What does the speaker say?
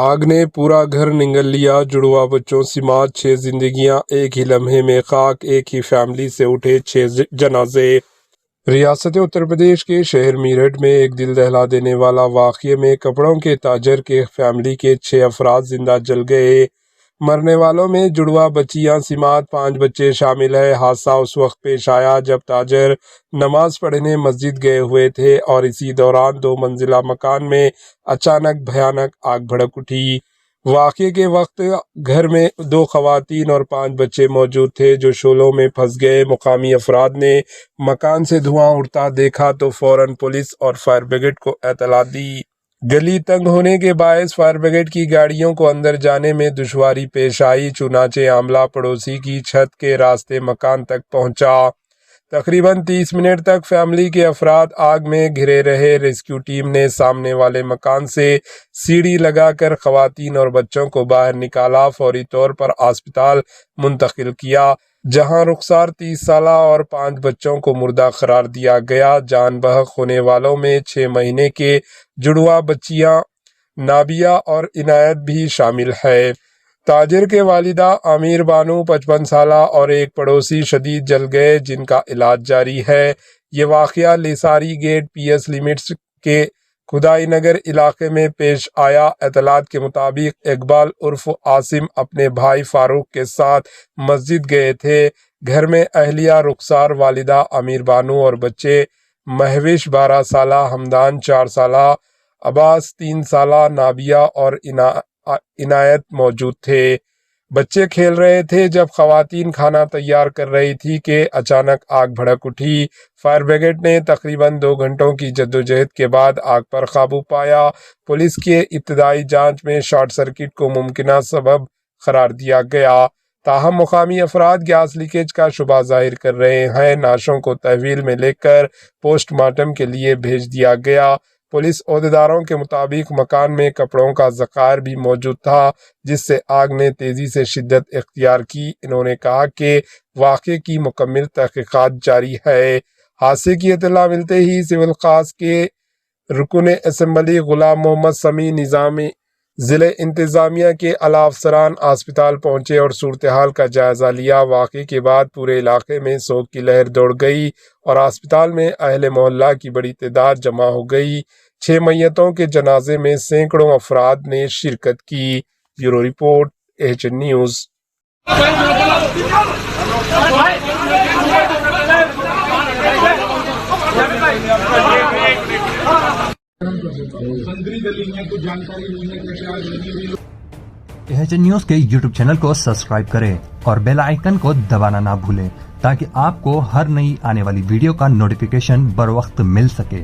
आग ने पूरा घर निगल लिया, जुड़वा बच्चों सिमात 6 जिंदगियां एक ही लम्हे में खाक, एक ही फैमिली से उठे 6 जनाजे। रियासत उत्तर प्रदेश के शहर मीरठ में एक दिल दहला देने वाला वाक़ये में कपड़ों के ताजर के फैमिली के 6 अफराद जिंदा जल गए। मरने वालों में जुड़वा बच्चियां सिमात 5 बच्चे शामिल है। हादसा उस वक्त पेश आया जब ताजर नमाज पढ़ने मस्जिद गए हुए थे और इसी दौरान 2 मंजिला मकान में अचानक भयानक आग भड़क उठी। वाक़ये के वक्त घर में 2 खवातीन और 5 बच्चे मौजूद थे जो शोलों में फंस गए। मुकामी अफराद ने मकान से धुआं उड़ता देखा तो फौरन पुलिस और फायर ब्रिगेड को एतला दी। गली तंग होने के बायस फायर ब्रिगेड की गाड़ियों को अंदर जाने में दुश्वारी पेश आई। चुनाचे आमला पड़ोसी की छत के रास्ते मकान तक पहुंचा। तकरीबन 30 मिनट तक फैमिली के अफराद आग में घिरे रहे। रेस्क्यू टीम ने सामने वाले मकान से सीढ़ी लगाकर खवातीन और बच्चों को बाहर निकाला। फौरी तौर पर अस्पताल मुंतकिल किया जहां रुखसार 30 साला और 5 बच्चों को मुर्दा करार दिया गया। जान बहक होने वालों में 6 महीने के जुड़वा बच्चियां नाबिया और इनायत भी शामिल है। ताजिर के वालिदा आमिर बानू 55 साला और एक पड़ोसी शदीद जल गए जिनका इलाज जारी है। ये वाक़या लेसारी गेट PS लिमिट्स के खुदाई नगर इलाके में पेश आया। एतलात के मुताबिक इकबाल उर्फ आसिम अपने भाई फारूक के साथ मस्जिद गए थे। घर में अहलिया रुखसार, वालिदा आमिर बानू और बच्चे महविश 12 साला, हमदान 4 साला, अब्बास 3 साला, नाबिया और इनायत मौजूद थे। बच्चे खेल रहे थे जब खवातीन खाना तैयार कर रही थी कि अचानक आग भड़क उठी। फायर ब्रिगेड ने तकरीबन 2 घंटों की जद्दोजहद के बाद आग पर काबू पाया। पुलिस के इब्तदाई जांच में शॉर्ट सर्किट को मुमकिन सबब करार दिया गया। ताहम मुकामी अफराद गैस लीकेज का शुबा जाहिर कर रहे हैं। नाशों को तहवील में लेकर पोस्टमार्टम के लिए भेज दिया गया। पुलिस ओहदेदारों के मुताबिक मकान में कपड़ों का ज़खायर भी मौजूद था जिससे आग ने तेज़ी से शिद्दत इख्तियार की। इन्होंने कहा कि वाक़ये की मुकम्मल तहक़ीक़ात जारी है। हादसे की इत्तला मिलते ही सिविल खास के रुकन असम्बली गुलाम मोहम्मद समी निज़ामी ज़िले इंतज़ामिया के आला अफसरान अस्पताल पहुंचे और सूरत हाल का जायज़ा लिया। वाक़ये के बाद पूरे इलाके में सोग की लहर दौड़ गई और अस्पताल में अहले मोहल्ला की बड़ी तादाद जमा हो गई। 6 मैयतों के जनाजे में सैकड़ों अफराद ने शिरकत की। Bureau report, AHN news. AHN news के YouTube चैनल को सब्सक्राइब करें और बेल आइकन को दबाना ना भूलें ताकि आपको हर नई आने वाली वीडियो का नोटिफिकेशन बर वक्त मिल सके।